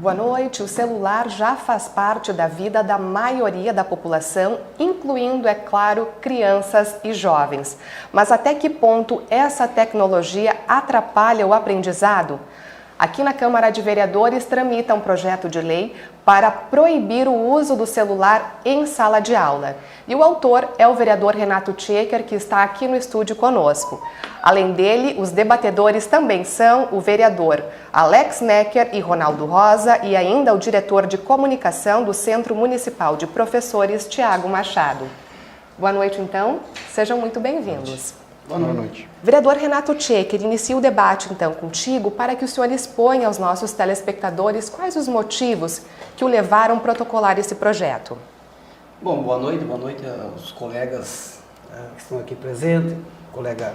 Boa noite. O celular já faz parte da vida da maioria da população, incluindo, é claro, crianças e jovens. Mas até que ponto essa tecnologia atrapalha o aprendizado? Aqui na Câmara de Vereadores tramita um projeto de lei para proibir o uso do celular em sala de aula. E o autor é o vereador Renato Tchecker, que está aqui no estúdio conosco. Além dele, os debatedores também são o vereador Alex Necker e Ronaldo Rosa e ainda o diretor de comunicação do Centro Municipal de Professores, Tiago Machado. Boa noite, então. Sejam muito bem-vindos. Boa noite. Vereador Renato Tchecker, inicia o debate então contigo para que o senhor exponha aos nossos telespectadores quais os motivos que o levaram a protocolar esse projeto. Bom, boa noite aos colegas que estão aqui presentes, colega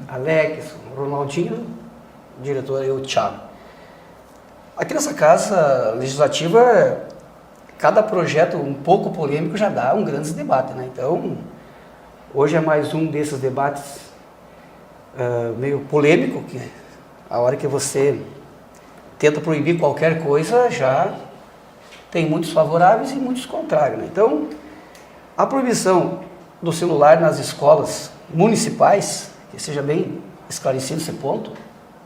Alex, Ronaldinho, diretor e o Thiago. Aqui nessa casa legislativa, cada projeto um pouco polêmico já dá um grande debate, né? Então, hoje é mais um desses debates meio polêmico, que a hora que você tenta proibir qualquer coisa, já tem muitos favoráveis e muitos contrários, né? Então, a proibição do celular nas escolas municipais, que seja bem esclarecido esse ponto,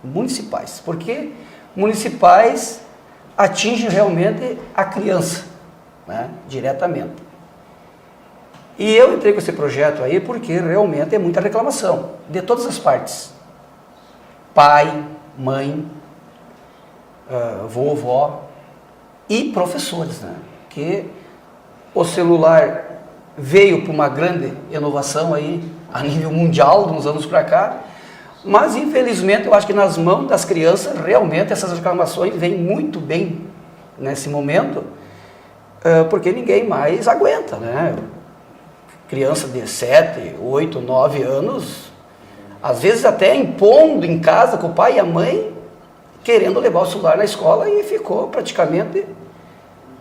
municipais, porque municipais atinge realmente a criança, né, diretamente. E eu entrei com esse projeto aí porque realmente é muita reclamação, de todas as partes. Pai, mãe, vovó e professores, né? Que o celular veio para uma grande inovação aí, a nível mundial, de uns anos para cá, mas infelizmente eu acho que nas mãos das crianças, realmente essas reclamações vêm muito bem nesse momento, porque ninguém mais aguenta, né? Criança de 7, 8, 9 anos, às vezes até impondo em casa com o pai e a mãe, querendo levar o celular na escola, e ficou praticamente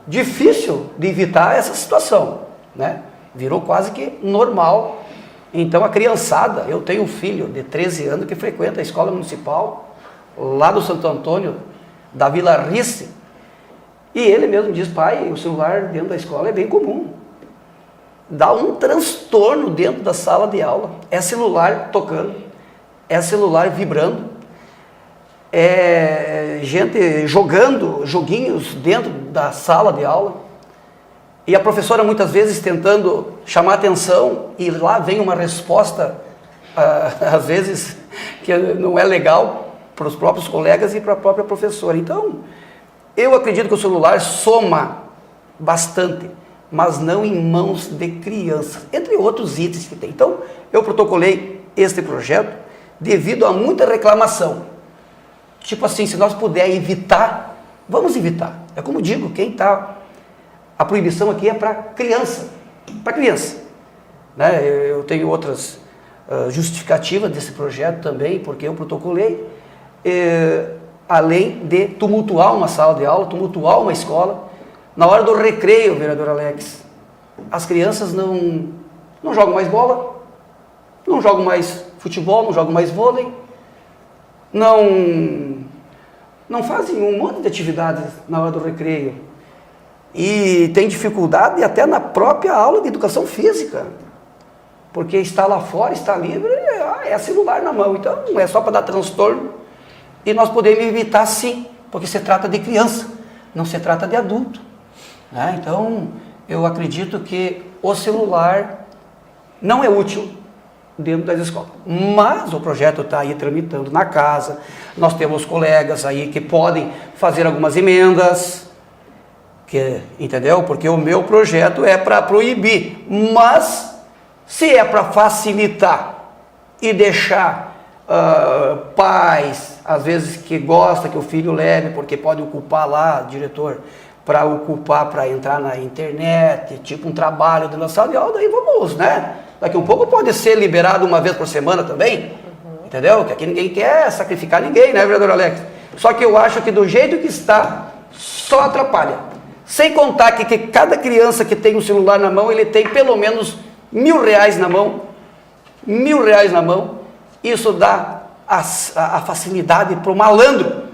difícil de evitar essa situação, né? Virou quase que normal. Então a criançada, eu tenho um filho de 13 anos que frequenta a escola municipal, lá do Santo Antônio, da Vila Rice, e ele mesmo diz: pai, o celular dentro da escola é bem comum. Dá um transtorno dentro da sala de aula, é celular tocando, é celular vibrando, é gente jogando joguinhos dentro da sala de aula, e a professora muitas vezes tentando chamar atenção, e lá vem uma resposta, às vezes, que não é legal para os próprios colegas e para a própria professora. Então, eu acredito que o celular soma bastante, mas não em mãos de crianças, entre outros itens que tem. Então, eu protocolei este projeto devido a muita reclamação. Tipo assim, se nós puder evitar, vamos evitar. É como digo, a proibição aqui é para criança, né? Eu tenho outras justificativas desse projeto também, porque eu protocolei, além de tumultuar uma sala de aula, tumultuar uma escola. Na hora do recreio, vereador Alex, as crianças não jogam mais bola, não jogam mais futebol, não jogam mais vôlei, não fazem um monte de atividades na hora do recreio. E tem dificuldade até na própria aula de educação física, porque está lá fora, está livre, é celular na mão. Então, não é só para dar transtorno. E nós podemos evitar sim, porque se trata de criança, não se trata de adulto. Então, eu acredito que o celular não é útil dentro das escolas. Mas o projeto está aí tramitando na casa, nós temos colegas aí que podem fazer algumas emendas, entendeu? Porque o meu projeto é para proibir, mas se é para facilitar e deixar pais, às vezes que gosta que o filho leve, porque pode ocupar lá, diretor, para ocupar, para entrar na internet, tipo um trabalho de sala de aula, daí vamos, né? Daqui um pouco pode ser liberado uma vez por semana também, entendeu? Que aqui ninguém quer sacrificar ninguém, né, vereador Alex? Só que eu acho que do jeito que está, só atrapalha. Sem contar que cada criança que tem um celular na mão, ele tem pelo menos R$1.000 na mão, R$1.000 na mão, isso dá a facilidade para o malandro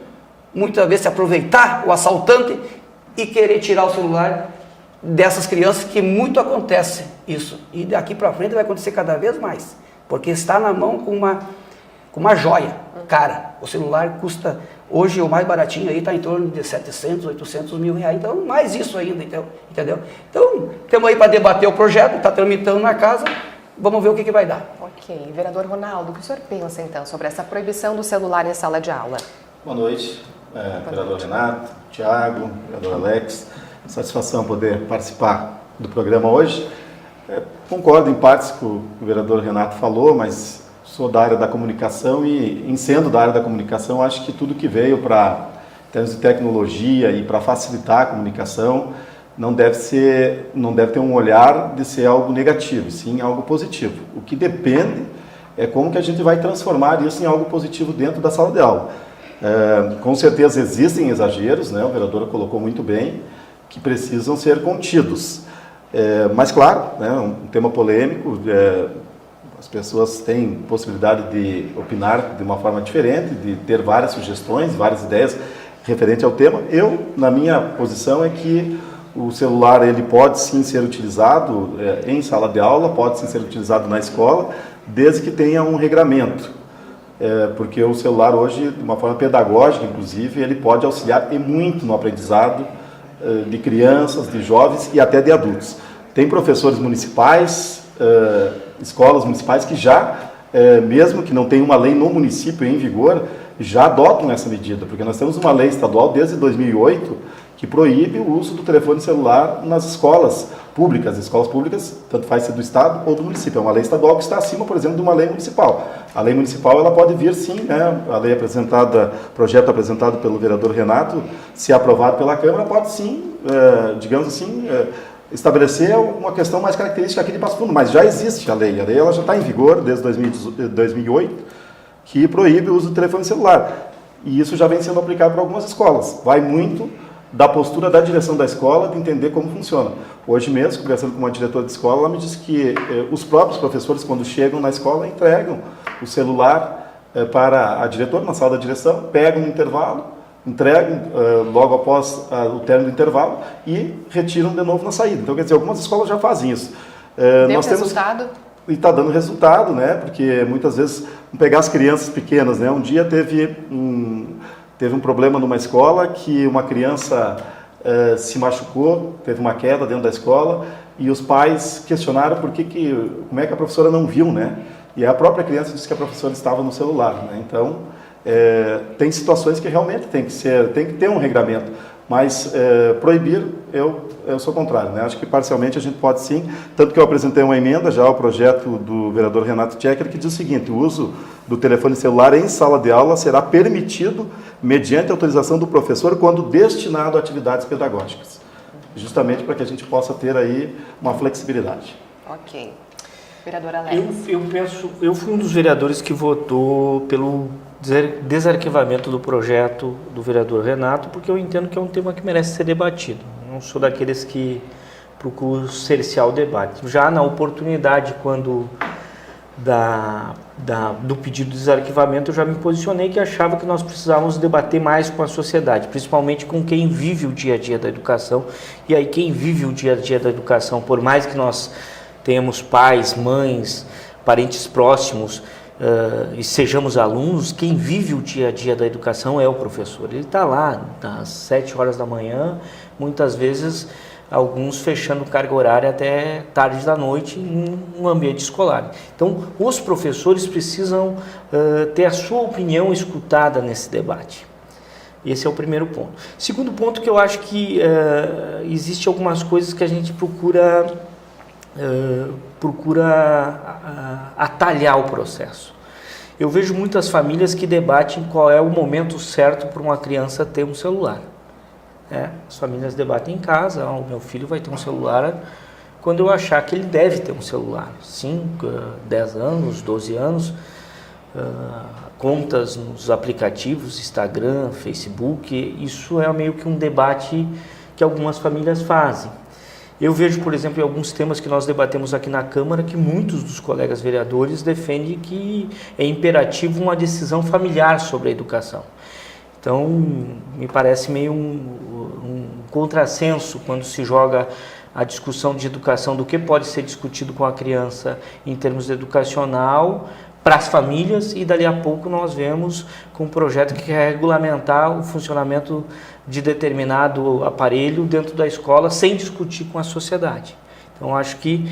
muitas vezes se aproveitar o assaltante e querer tirar o celular dessas crianças, que muito acontece isso. E daqui para frente vai acontecer cada vez mais, porque está na mão com uma joia cara. O celular custa, hoje o mais baratinho aí está em torno de 700, 800 mil reais, então mais isso ainda, entendeu? Então, temos aí para debater o projeto, está tramitando na casa, vamos ver o que vai dar. Ok. Vereador Ronaldo, o que o senhor pensa então sobre essa proibição do celular em sala de aula? Boa noite, vereador Renato, Tiago, vereador Alex. Satisfação poder participar do programa hoje. Concordo em partes com o que o vereador Renato falou, mas sou da área da comunicação e, em sendo da área da comunicação, acho que tudo que veio para, em termos de tecnologia e para facilitar a comunicação, não deve ter um olhar de ser algo negativo, sim algo positivo. O que depende é como que a gente vai transformar isso em algo positivo dentro da sala de aula. Com certeza existem exageros, né? O vereador colocou muito bem, que precisam ser contidos. Mas, claro, né, um tema polêmico, as pessoas têm possibilidade de opinar de uma forma diferente, de ter várias sugestões, várias ideias referente ao tema. Na minha posição, é que o celular ele pode sim ser utilizado em sala de aula, pode sim ser utilizado na escola, desde que tenha um regramento. Porque o celular hoje, de uma forma pedagógica, inclusive, ele pode auxiliar e muito no aprendizado de crianças, de jovens e até de adultos. Tem professores municipais, escolas municipais que já, mesmo que não tenha uma lei no município em vigor, já adotam essa medida, porque nós temos uma lei estadual desde 2008 que proíbe o uso do telefone celular nas escolas públicas. Escolas públicas, tanto faz ser do Estado ou do município. É uma lei estadual que está acima, por exemplo, de uma lei municipal. A lei municipal ela pode vir sim, né? A lei apresentada, projeto apresentado pelo vereador Renato, se aprovado pela Câmara, pode sim, digamos assim, estabelecer uma questão mais característica aqui de Passo Fundo, mas já existe a lei ela já está em vigor desde 2008, que proíbe o uso do telefone celular. E isso já vem sendo aplicado para algumas escolas. Vai muito da postura da direção da escola, de entender como funciona. Hoje mesmo, conversando com uma diretora de escola, ela me disse que os próprios professores, quando chegam na escola, entregam o celular para a diretora, na sala da direção, pegam no intervalo, entregam logo após o término do intervalo e retiram de novo na saída. Então, quer dizer, algumas escolas já fazem isso. Deu resultado? E está dando resultado, né? Porque muitas vezes, vamos pegar as crianças pequenas, né? Um dia teve um problema numa escola que uma criança se machucou, teve uma queda dentro da escola e os pais questionaram como é que a professora não viu, né? E a própria criança disse que a professora estava no celular, né? Então, tem situações que realmente tem que ter um regramento, mas proibir, eu sou contrário, né? Acho que parcialmente a gente pode sim, tanto que eu apresentei uma emenda já ao projeto do vereador Renato Tchecker, que diz o seguinte: o uso do telefone celular em sala de aula será permitido mediante autorização do professor quando destinado a atividades pedagógicas, justamente para que a gente possa ter aí uma flexibilidade. Ok. Vereador Alex. Eu fui um dos vereadores que votou pelo desarquivamento do projeto do vereador Renato, porque eu entendo que é um tema que merece ser debatido. Não sou daqueles que procuram cercear o debate. Já na oportunidade, quando do pedido de desarquivamento, eu já me posicionei que achava que nós precisávamos debater mais com a sociedade, principalmente com quem vive o dia a dia da educação. E aí quem vive o dia a dia da educação, por mais que nós tenhamos pais, mães, parentes próximos, e sejamos alunos, quem vive o dia a dia da educação é o professor. Ele está lá às 7 horas da manhã, muitas vezes alguns fechando carga horária até tarde da noite em um ambiente escolar. Então, os professores precisam ter a sua opinião escutada nesse debate. Esse é o primeiro ponto. Segundo ponto, que eu acho que existe algumas coisas que a gente procura atalhar o processo. Eu vejo muitas famílias que debatem qual é o momento certo para uma criança ter um celular. As famílias debatem em casa: o meu filho vai ter um celular quando eu achar que ele deve ter um celular. 5, 10 anos, 12 anos, contas nos aplicativos, Instagram, Facebook, isso é meio que um debate que algumas famílias fazem. Eu vejo, por exemplo, em alguns temas que nós debatemos aqui na Câmara, que muitos dos colegas vereadores defendem que é imperativo uma decisão familiar sobre a educação. Então, me parece meio um contrassenso quando se joga a discussão de educação do que pode ser discutido com a criança em termos educacional para as famílias, e dali a pouco nós vemos com um projeto que quer regulamentar o funcionamento de determinado aparelho dentro da escola sem discutir com a sociedade. Então, acho que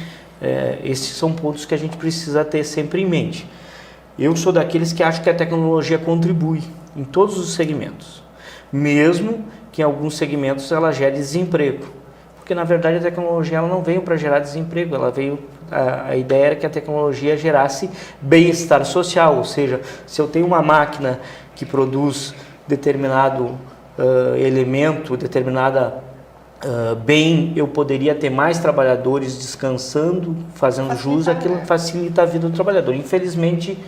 esses são pontos que a gente precisa ter sempre em mente. Eu sou daqueles que acham que a tecnologia contribui em todos os segmentos, mesmo que em alguns segmentos ela gere desemprego, porque na verdade a tecnologia ela não veio para gerar desemprego, ela veio, a ideia era que a tecnologia gerasse bem-estar social, ou seja, se eu tenho uma máquina que produz determinado elemento, determinada bem, eu poderia ter mais trabalhadores descansando, fazendo jus, aquilo facilita a vida do trabalhador. Infelizmente,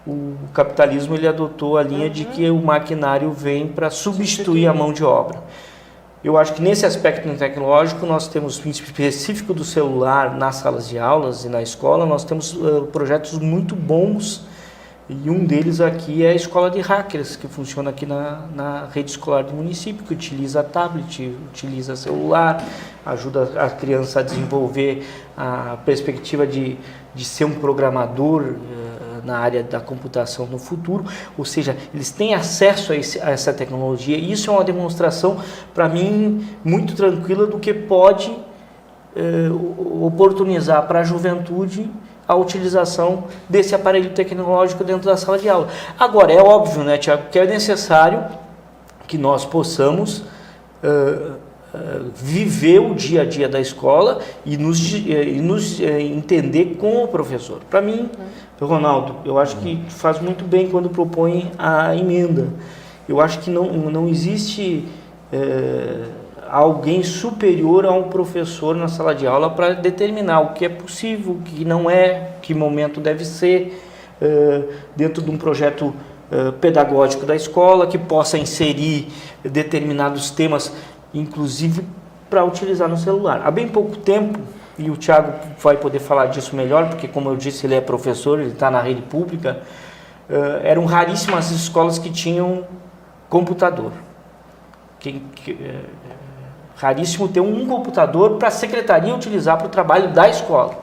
o capitalismo ele adotou a linha de que o maquinário vem para substituir a mão de obra. Eu acho que nesse aspecto tecnológico nós temos, em específico do celular nas salas de aulas e na escola, nós temos projetos muito bons, e um deles aqui é a escola de hackers, que funciona aqui na rede escolar do município, que utiliza tablet, utiliza celular, ajuda a criança a desenvolver a perspectiva de ser um programador na área da computação no futuro, ou seja, eles têm acesso a essa tecnologia, e isso é uma demonstração, para mim, muito tranquila do que pode oportunizar para a juventude a utilização desse aparelho tecnológico dentro da sala de aula. Agora, é óbvio, né, Tiago, que é necessário que nós possamos viver o dia a dia da escola e nos entender com o professor. Para mim, Ronaldo, eu acho que faz muito bem quando propõe a emenda. Eu acho que não existe alguém superior a um professor na sala de aula para determinar o que é possível, o que não é, que momento deve ser, dentro de um projeto pedagógico da escola, que possa inserir determinados temas, inclusive para utilizar no celular. Há bem pouco tempo, e o Tiago vai poder falar disso melhor, porque, como eu disse, ele é professor, ele está na rede pública, eram raríssimas as escolas que tinham computador. Raríssimo ter um computador para a secretaria utilizar para o trabalho da escola.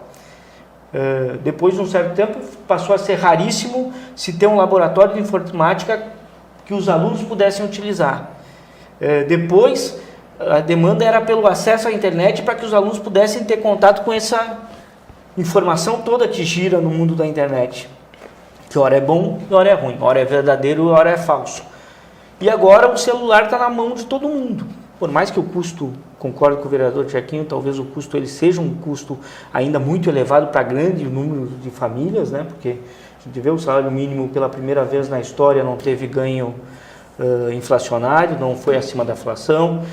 Depois de um certo tempo, passou a ser raríssimo se ter um laboratório de informática que os alunos pudessem utilizar. Depois, a demanda era pelo acesso à internet para que os alunos pudessem ter contato com essa informação toda que gira no mundo da internet. Que hora é bom e hora é ruim, hora é verdadeiro e hora é falso. E agora o celular está na mão de todo mundo. Por mais que o custo, concordo com o vereador Tiaquinho, talvez o custo ele seja um custo ainda muito elevado para grande número de famílias, né? Porque a gente vê o salário mínimo pela primeira vez na história não teve ganho inflacionário, não foi acima da inflação.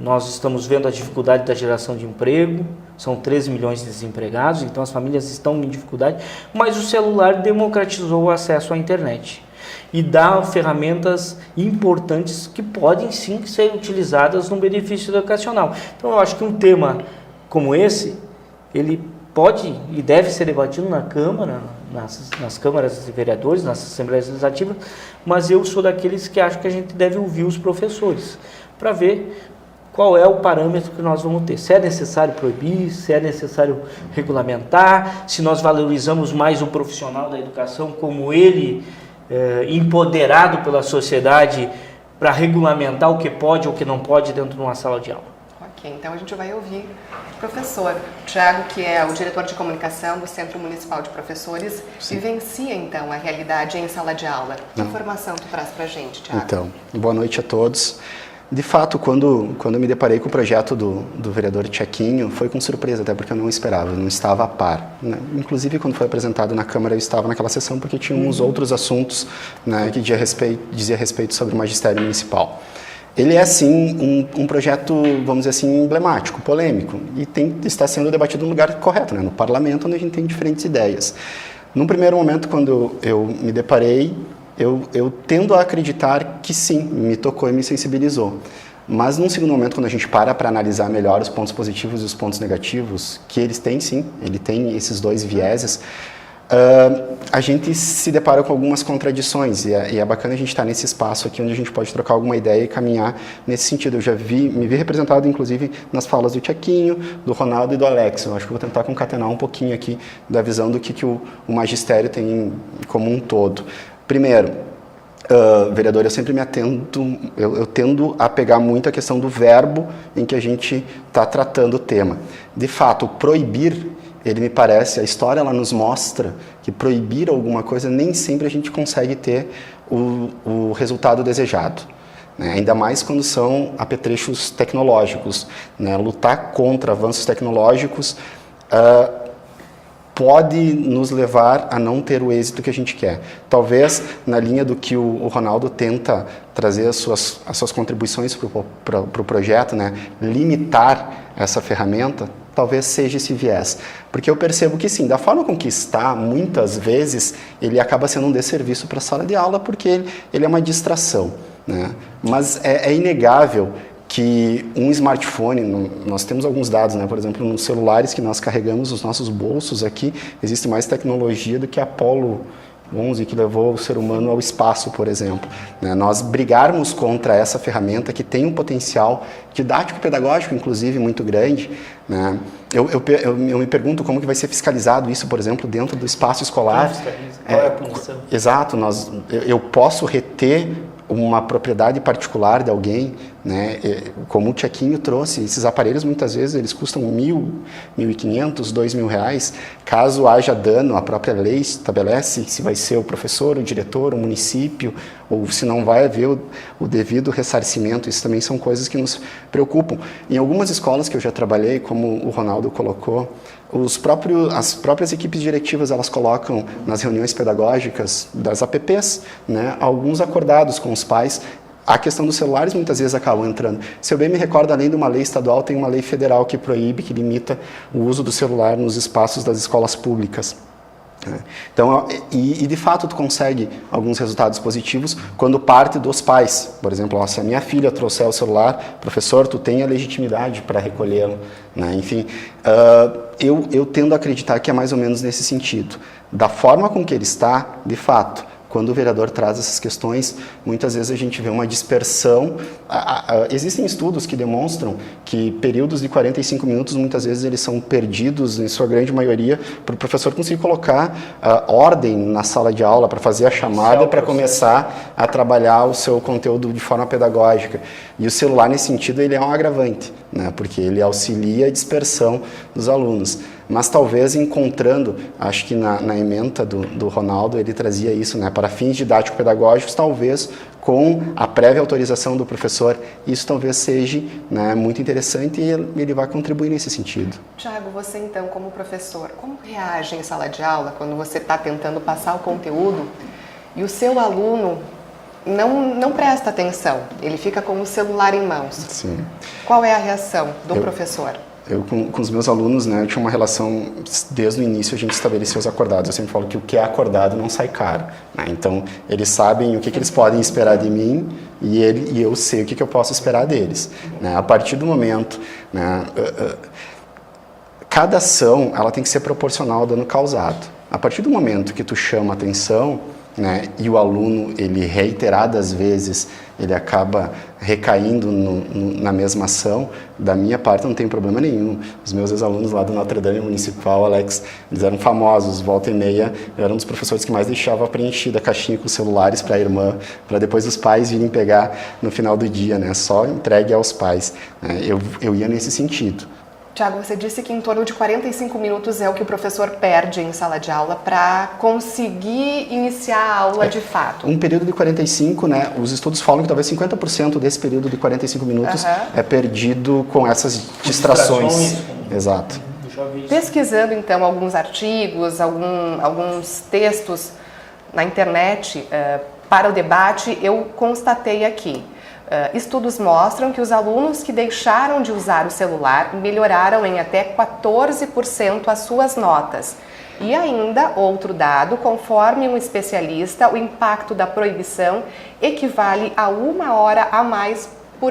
Nós estamos vendo a dificuldade da geração de emprego, são 13 milhões de desempregados, então as famílias estão em dificuldade, mas o celular democratizou o acesso à internet e dá ferramentas importantes que podem sim ser utilizadas no benefício educacional. Então eu acho que um tema como esse, ele pode e deve ser debatido na Câmara, nas câmaras de vereadores, nas assembleias legislativas, mas eu sou daqueles que acham que a gente deve ouvir os professores para ver qual é o parâmetro que nós vamos ter. Se é necessário proibir, se é necessário regulamentar, se nós valorizamos mais o profissional da educação como ele empoderado pela sociedade para regulamentar o que pode ou o que não pode dentro de uma sala de aula. Ok, então a gente vai ouvir o professor Tiago, que é o diretor de comunicação do Centro Municipal de Professores, vivencia então a realidade em sala de aula. Que informação tu traz para a gente, Tiago? Então, boa noite a todos. De fato, quando eu me deparei com o projeto do vereador Tiaquinho, foi com surpresa, até porque eu não esperava, eu não estava a par, né? Inclusive, quando foi apresentado na Câmara, eu estava naquela sessão porque tinha uns outros assuntos, né, que dizia respeito sobre o magistério municipal. Ele é, sim, um projeto, vamos dizer assim, emblemático, polêmico, e está sendo debatido no lugar correto, né, no parlamento, onde a gente tem diferentes ideias. Num primeiro momento, quando eu me deparei, eu tendo a acreditar que sim, me tocou e me sensibilizou. Mas num segundo momento, quando a gente para analisar melhor os pontos positivos e os pontos negativos, que eles têm sim, ele tem esses dois vieses, A gente se depara com algumas contradições e é bacana a gente estar nesse espaço aqui onde a gente pode trocar alguma ideia e caminhar nesse sentido. Eu me vi representado, inclusive, nas falas do Tiaquinho, do Ronaldo e do Alex. Eu acho que eu vou tentar concatenar um pouquinho aqui da visão do que o magistério tem como um todo. Primeiro, vereador, eu sempre me atento, eu tendo a pegar muito a questão do verbo em que a gente está tratando o tema. De fato, proibir, ele me parece, a história ela nos mostra que proibir alguma coisa nem sempre a gente consegue ter o resultado desejado. Né? Ainda mais quando são apetrechos tecnológicos. Né? Lutar contra avanços tecnológicos pode nos levar a não ter o êxito que a gente quer. Talvez, na linha do que o Ronaldo tenta trazer as suas contribuições para o projeto, né? Limitar essa ferramenta, talvez seja esse viés. Porque eu percebo que sim, da forma com que está, muitas vezes, ele acaba sendo um desserviço para a sala de aula, porque ele é uma distração. Né? Mas é inegável que um smartphone, nós temos alguns dados, né? Por exemplo, nos celulares que nós carregamos nos nossos bolsos aqui, existe mais tecnologia do que a Apollo 11, que levou o ser humano ao espaço, por exemplo. Né? Nós brigarmos contra essa ferramenta que tem um potencial didático-pedagógico, inclusive, muito grande. Né? Eu me pergunto como que vai ser fiscalizado isso, por exemplo, dentro do espaço escolar. Qual é a punição? Exato, eu posso reter uma propriedade particular de alguém, né? Como o Tiaquinho trouxe, esses aparelhos muitas vezes eles custam R$1.000, R$1.500, R$2.000. Caso haja dano, a própria lei estabelece se vai ser o professor, o diretor, o município, ou se não vai haver o devido ressarcimento. Isso também são coisas que nos preocupam. Em algumas escolas que eu já trabalhei, como o Ronaldo colocou, as próprias equipes diretivas elas colocam nas reuniões pedagógicas das APPs, né, alguns acordados com os pais. A questão dos celulares muitas vezes acabam entrando. Se eu bem me recordo, além de uma lei estadual, tem uma lei federal que proíbe, que limita o uso do celular nos espaços das escolas públicas. Então, e de fato tu consegue alguns resultados positivos quando parte dos pais. Por exemplo, se a minha filha trouxer o celular, professor, tu tem a legitimidade para recolhê-lo. Né? Enfim, eu tendo a acreditar que é mais ou menos nesse sentido. Da forma com que ele está, de fato, quando o vereador traz essas questões, muitas vezes a gente vê uma dispersão. Existem estudos que demonstram que períodos de 45 minutos, muitas vezes, eles são perdidos, em sua grande maioria, para o professor conseguir colocar ordem na sala de aula, para fazer a chamada, para começar a trabalhar o seu conteúdo de forma pedagógica. E o celular, nesse sentido, ele é um agravante, né? Porque ele auxilia a dispersão dos alunos. Mas talvez encontrando, acho que na ementa do Ronaldo, ele trazia isso, né? Para fins didático-pedagógicos, talvez com a prévia autorização do professor, isso talvez seja, né, muito interessante e ele vai contribuir nesse sentido. Tiago, você então, como professor, como reage em sala de aula quando você está tentando passar o conteúdo e o seu aluno não presta atenção, ele fica com o celular em mãos? Sim. Qual é a reação do professor? Eu, com os meus alunos, né, eu tinha uma relação, desde o início a gente estabeleceu os acordados. Eu sempre falo que o que é acordado não sai caro. Né? Então, eles sabem o que eles podem esperar de mim e eu sei o que eu posso esperar deles. Né? A partir do momento, né, cada ação ela tem que ser proporcional ao dano causado. A partir do momento que tu chama atenção, né, e o aluno, ele reiteradas vezes, ele acaba recaindo na mesma ação, da minha parte não tem problema nenhum. Os meus ex-alunos lá do Notre Dame Municipal, Alex, eles eram famosos, volta e meia, eu era um dos professores que mais deixava preenchida a caixinha com celulares para a irmã, para depois os pais virem pegar no final do dia, né, só entregue aos pais. Eu ia nesse sentido. Tiago, você disse que em torno de 45 minutos é o que o professor perde em sala de aula para conseguir iniciar a aula de fato. Um período de 45, né? Os estudos falam que talvez 50% desse período de 45 minutos é perdido com essas distrações. Exato. Pesquisando então alguns artigos, alguns textos na internet para o debate, eu constatei aqui. Estudos mostram que os alunos que deixaram de usar o celular melhoraram em até 14% as suas notas. E ainda, outro dado, conforme um especialista, o impacto da proibição equivale a 1 hora a mais por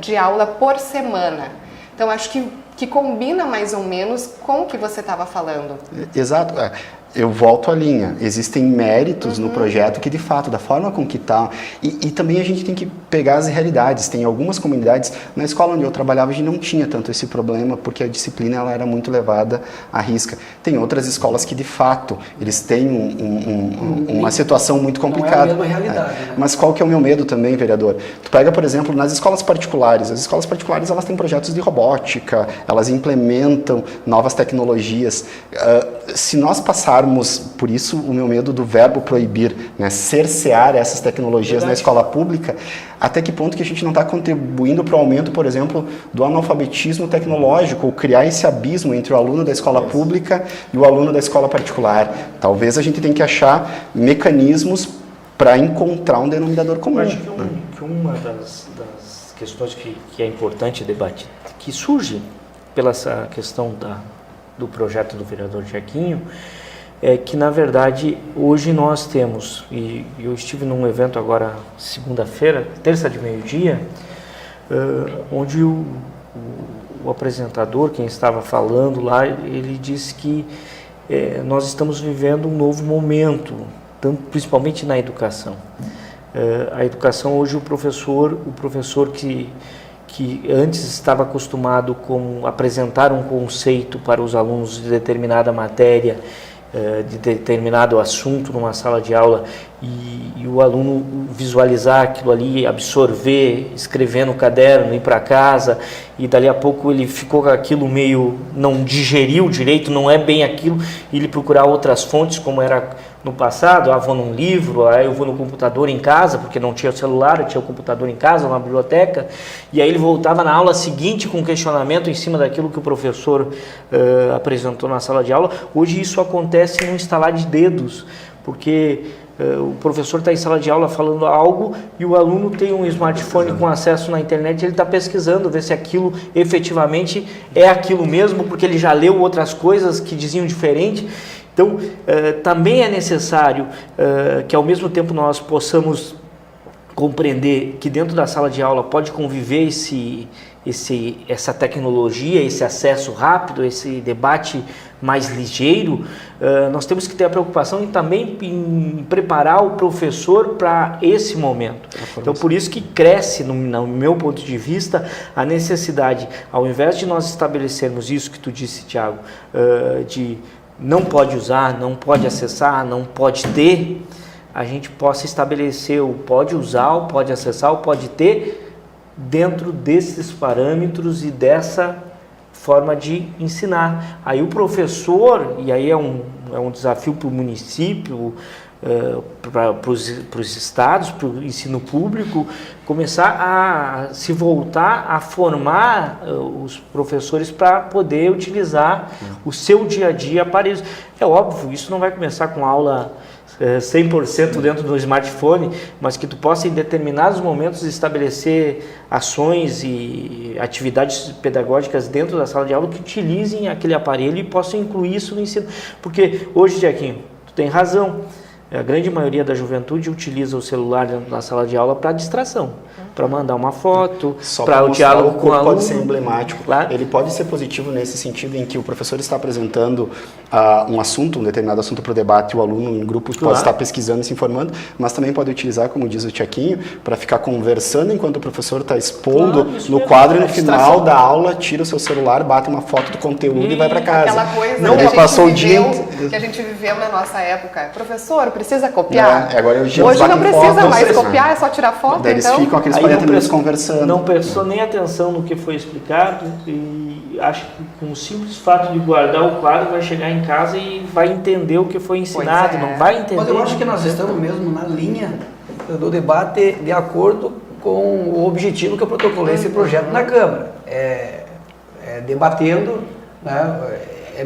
de aula por semana. Então, acho que combina mais ou menos com o que você estava falando. Exato. eu volto à linha. Existem méritos no projeto que, de fato, da forma com que está... E também a gente tem que pegar as realidades. Tem algumas comunidades... Na escola onde eu trabalhava, a gente não tinha tanto esse problema, porque a disciplina ela era muito levada à risca. Tem outras escolas que, de fato, eles têm uma situação muito complicada. Não é a mesma realidade. Né? Mas qual que é o meu medo também, vereador? Tu pega, por exemplo, nas escolas particulares. As escolas particulares, elas têm projetos de robótica, elas implementam novas tecnologias. Se nós passarmos, por isso o meu medo do verbo proibir, né, cercear essas tecnologias na escola pública, até que ponto que a gente não está contribuindo para o aumento, por exemplo, do analfabetismo tecnológico, ou criar esse abismo entre o aluno da escola pública e o aluno da escola particular. Talvez a gente tenha que achar mecanismos para encontrar um denominador comum. Eu acho que uma das questões que é importante debater, que surge pela essa questão do projeto do vereador Tiaguinho, é que, na verdade, hoje nós temos, e eu estive num evento agora, segunda-feira, terça de meio-dia, onde o apresentador, quem estava falando lá, ele disse que nós estamos vivendo um novo momento, principalmente na educação. A educação hoje, o professor que antes estava acostumado com apresentar um conceito para os alunos de determinada matéria, de determinado assunto numa sala de aula, e o aluno visualizar aquilo ali, absorver, escrever no caderno, ir para casa, e dali a pouco ele ficou com aquilo meio, não digeriu direito, não é bem aquilo, e ele procurar outras fontes, como era no passado, vou num livro, eu vou no computador em casa, porque não tinha o celular, eu tinha o computador em casa, na biblioteca, e aí ele voltava na aula seguinte com questionamento em cima daquilo que o professor apresentou na sala de aula. Hoje isso acontece num estalar de dedos, porque o professor está em sala de aula falando algo e o aluno tem um smartphone com acesso na internet e ele está pesquisando, ver se aquilo efetivamente é aquilo mesmo, porque ele já leu outras coisas que diziam diferente. Então, também é necessário que ao mesmo tempo nós possamos compreender que dentro da sala de aula pode conviver essa tecnologia, esse acesso rápido, esse debate mais ligeiro. Nós temos que ter a preocupação também em preparar o professor para esse momento. Então, por isso que cresce, no meu ponto de vista, a necessidade, ao invés de nós estabelecermos isso que tu disse, Tiago, de não pode usar, não pode acessar, não pode ter, a gente possa estabelecer o pode usar, o pode acessar, o pode ter, dentro desses parâmetros e dessa forma de ensinar. Aí o professor, e aí é um desafio para o município, para os estados, para o ensino público, começar a se voltar a formar os professores para poder utilizar o seu dia a dia aparelhos. É óbvio, isso não vai começar com aula 100% dentro do smartphone, mas que tu possa em determinados momentos estabelecer ações e atividades pedagógicas dentro da sala de aula que utilizem aquele aparelho e possam incluir isso no ensino. Porque hoje, Tiaguinho, tu tem razão, a grande maioria da juventude utiliza o celular dentro da sala de aula para distração, para mandar uma foto, para o diálogo com o aluno. Pode ser emblemático. Claro. Ele pode ser positivo nesse sentido em que o professor está apresentando um assunto, um determinado assunto para o debate, e o aluno em grupo pode estar pesquisando e se informando, mas também pode utilizar, como diz o Tiaguinho, para ficar conversando enquanto o professor está expondo no quadro, e no final da aula tira o seu celular, bate uma foto do conteúdo e vai para casa. Aquela coisa não que, passou o dia que a gente viveu na nossa época. Professor, precisa copiar? Agora hoje não precisa mais copiar, é só tirar foto. Daí então eles ficam aqueles 40 minutos conversando. Não prestou nem atenção no que foi explicado e acho que com o simples fato de guardar o quadro vai chegar em casa e vai entender o que foi ensinado, não vai entender. Mas eu acho que nós estamos mesmo na linha do debate de acordo com o objetivo que eu protocolei esse projeto na Câmara. Debatendo, né,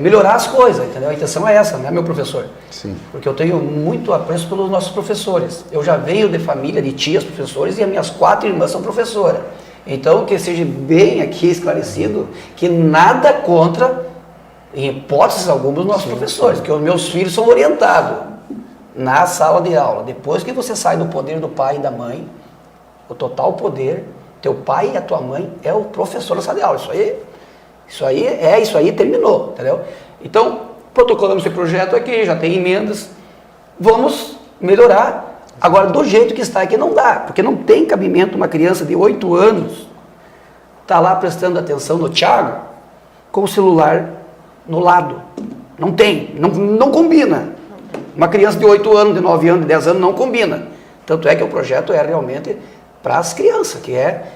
melhorar as coisas, entendeu? A intenção é essa, né, meu professor? Sim. Porque eu tenho muito apreço pelos nossos professores. Eu já venho de família, de tias professores, e as minhas 4 irmãs são professoras. Então, que seja bem aqui esclarecido que nada contra, em hipóteses alguma, os nossos professores, porque os meus filhos são orientados na sala de aula. Depois que você sai do poder do pai e da mãe, o total poder, teu pai e a tua mãe é o professor da sala de aula. Isso aí terminou, entendeu? Então, protocolamos esse projeto aqui, já tem emendas, vamos melhorar. Agora, do jeito que está aqui não dá, porque não tem cabimento uma criança de 8 anos estar lá prestando atenção no Thiago com o celular no lado. Não tem, não combina. Uma criança de 8 anos, de 9 anos, de 10 anos não combina. Tanto é que o projeto é realmente para as crianças, que é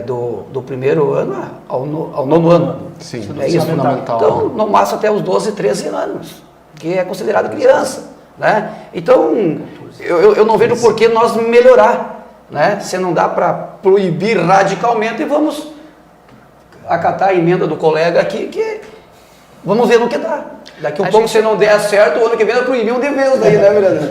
do primeiro ano ao 9º ano. Sim, É isso, fundamental. Então, no máximo até os 12, 13 anos, que é considerado criança. Né? Então, eu não vejo por que nós melhorar. Né? Se não dá para proibir radicalmente, vamos acatar a emenda do colega aqui, que vamos ver no que dá. Daqui a pouco, se não der certo, o ano que vem nós proibimos de vez daí, né, vereador?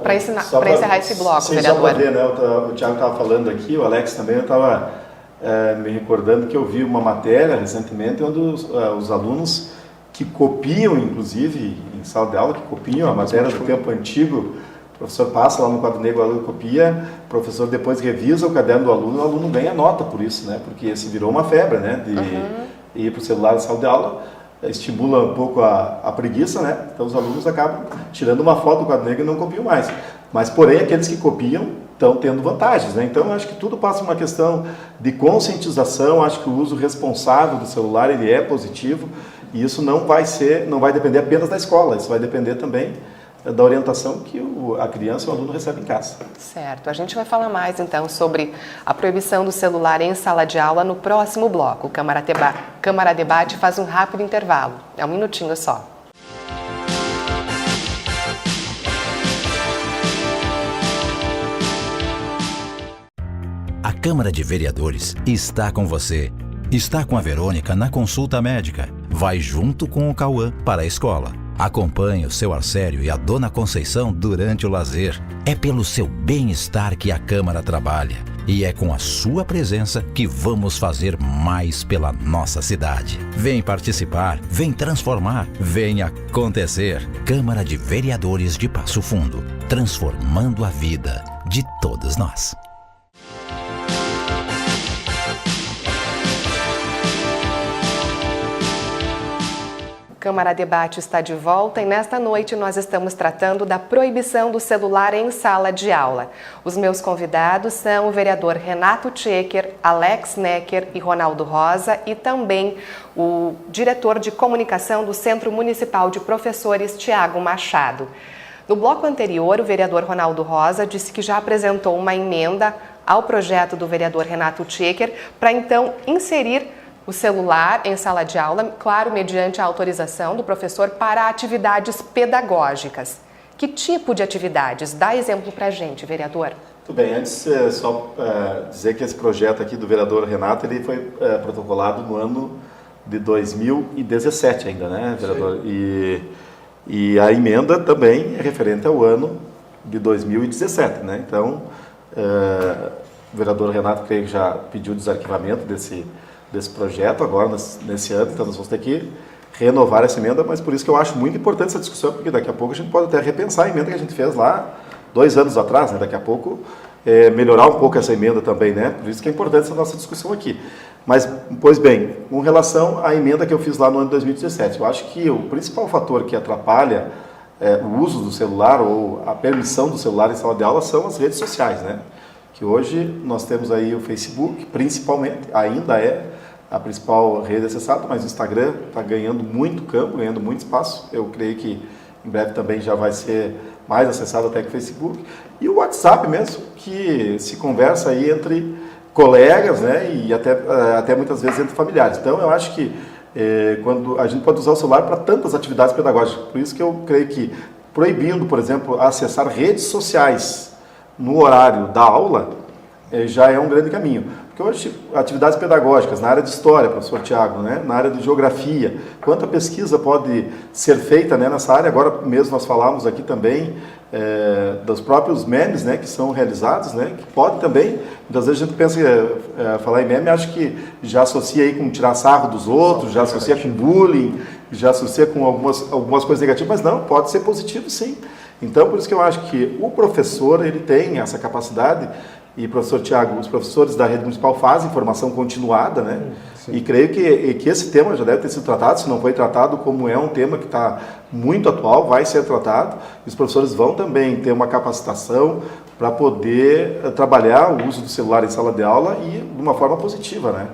Para encerrar esse bloco, vereador. Só para ver, né, o Thiago estava falando aqui, o Alex também, eu estava me recordando que eu vi uma matéria recentemente onde os alunos que copiam, inclusive, em sala de aula, que copiam a matéria do tempo antigo, o professor passa lá no quadro negro, o aluno copia, o professor depois revisa o caderno do aluno e o aluno ganha nota por isso, né? Porque se virou uma febre, né? De ir para o celular na sala de aula, estimula um pouco a preguiça, né? Então os alunos acabam tirando uma foto do quadro negro e não copiam mais. Mas, porém, aqueles que copiam estão tendo vantagens, né? Então, eu acho que tudo passa uma questão de conscientização, acho que o uso responsável do celular, ele é positivo, e isso não vai depender apenas da escola, isso vai depender também da orientação que a criança ou o aluno recebe em casa. Certo. A gente vai falar mais, então, sobre a proibição do celular em sala de aula no próximo bloco. O Câmara Debate faz um rápido intervalo. É um minutinho só. A Câmara de Vereadores está com você. Está com a Verônica na consulta médica. Vai junto com o Cauã para a escola. Acompanhe o seu Arcério e a Dona Conceição durante o lazer. É pelo seu bem-estar que a Câmara trabalha. E é com a sua presença que vamos fazer mais pela nossa cidade. Vem participar, vem transformar, vem acontecer. Câmara de Vereadores de Passo Fundo. Transformando a vida de todos nós. Câmara Debate está de volta e nesta noite nós estamos tratando da proibição do celular em sala de aula. Os meus convidados são o vereador Renato Tchequer, Alex Necker e Ronaldo Rosa e também o diretor de comunicação do Centro Municipal de Professores, Tiago Machado. No bloco anterior, o vereador Ronaldo Rosa disse que já apresentou uma emenda ao projeto do vereador Renato Tchequer para então inserir o celular em sala de aula, claro, mediante a autorização do professor para atividades pedagógicas. Que tipo de atividades? Dá exemplo para a gente, vereador. Tudo bem, antes só dizer que esse projeto aqui do vereador Renato, ele foi protocolado no ano de 2017 ainda, né, vereador? E a emenda também é referente ao ano de 2017, né? Então, o vereador Renato, creio que já pediu desarquivamento desse projeto agora, nesse ano, então nós vamos ter que renovar essa emenda, mas por isso que eu acho muito importante essa discussão, porque daqui a pouco a gente pode até repensar a emenda que a gente fez lá 2 anos atrás, né? Daqui a pouco melhorar um pouco essa emenda também, né? Por isso que é importante essa nossa discussão aqui. Mas, pois bem, com relação à emenda que eu fiz lá no ano de 2017, eu acho que o principal fator que atrapalha o uso do celular ou a permissão do celular em sala de aula são as redes sociais, né? Que hoje nós temos aí o Facebook, principalmente, ainda é a principal rede acessada, mas o Instagram está ganhando muito campo, ganhando muito espaço. Eu creio que em breve também já vai ser mais acessado até que o Facebook. E o WhatsApp mesmo, que se conversa aí entre colegas, né, e até muitas vezes entre familiares. Então, eu acho que quando a gente pode usar o celular para tantas atividades pedagógicas, por isso que eu creio que proibindo, por exemplo, acessar redes sociais no horário da aula, já é um grande caminho. Porque hoje, atividades pedagógicas na área de história, professor Tiago, né? Na área de geografia, quanta pesquisa pode ser feita, né, nessa área? Agora mesmo nós falamos aqui também dos próprios memes, né, que são realizados, né, que pode também, muitas vezes a gente pensa falar em meme, acho que já associa aí com tirar sarro dos outros, já associa com bullying, já associa com algumas coisas negativas, mas não, pode ser positivo sim. Então, por isso que eu acho que o professor, ele tem essa capacidade E, professor Tiago, os professores da rede municipal fazem formação continuada, né? Sim. E creio que esse tema já deve ter sido tratado, se não foi tratado, como é um tema que está muito atual, vai ser tratado. E os professores vão também ter uma capacitação para poder trabalhar o uso do celular em sala de aula e de uma forma positiva, né?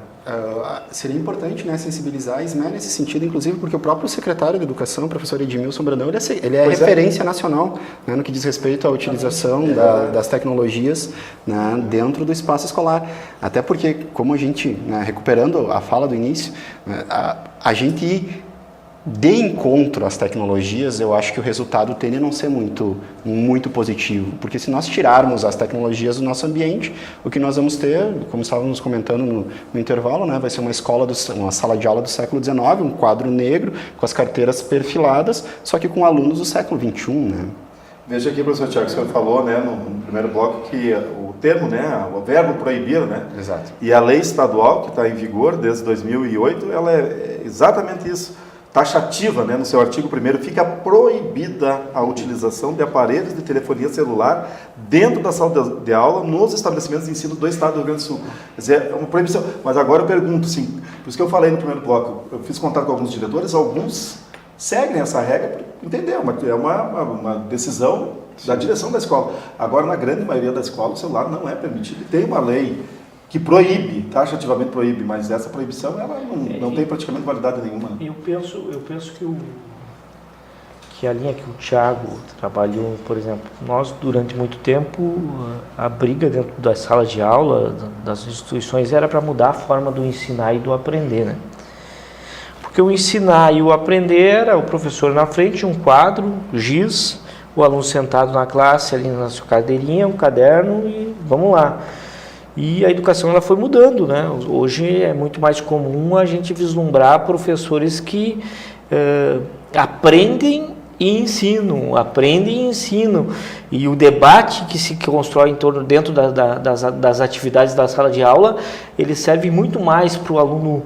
Seria importante, né, sensibilizar a SME nesse sentido, inclusive porque o próprio secretário de Educação, o professor Edmilson Brandão, ele é referência nacional, né, no que diz respeito à utilização das tecnologias, né, dentro do espaço escolar. Até porque, como a gente, né, recuperando a fala do início, né, a gente ir de encontro às tecnologias, eu acho que o resultado tende a não ser muito positivo, porque se nós tirarmos as tecnologias do nosso ambiente, o que nós vamos ter, como estávamos comentando no intervalo, né, vai ser uma sala de aula do século XIX, um quadro negro, com as carteiras perfiladas, só que com alunos do século XXI, né? Veja aqui, professor Tiago, o senhor falou, né, no primeiro bloco, que o termo, né, o verbo proibir, né? Exato. E a lei estadual, que está em vigor desde 2008, ela é exatamente isso. Taxativa, né, no seu artigo 1º, fica proibida a utilização de aparelhos de telefonia celular dentro da sala de aula nos estabelecimentos de ensino do Estado do Rio Grande do Sul. Quer dizer, é uma proibição. Mas agora eu pergunto, sim, por isso que eu falei no primeiro bloco, eu fiz contato com alguns diretores, alguns seguem essa regra para entender, é uma decisão da direção da escola. Agora, na grande maioria da escola, o celular não é permitido. Tem uma lei que proíbe, taxativamente proíbe, mas essa proibição ela não tem praticamente validade nenhuma. Eu penso que a linha que o Tiago trabalhou, por exemplo, nós durante muito tempo, a briga dentro da sala de aula, das instituições, era para mudar a forma do ensinar e do aprender, né? Porque o ensinar e o aprender era o professor na frente, um quadro, giz, o aluno sentado na classe, ali na sua cadeirinha, um caderno e vamos lá. E a educação ela foi mudando, né? Hoje é muito mais comum a gente vislumbrar professores que aprendem e ensinam, e o debate que se constrói dentro das atividades da sala de aula, ele serve muito mais para o aluno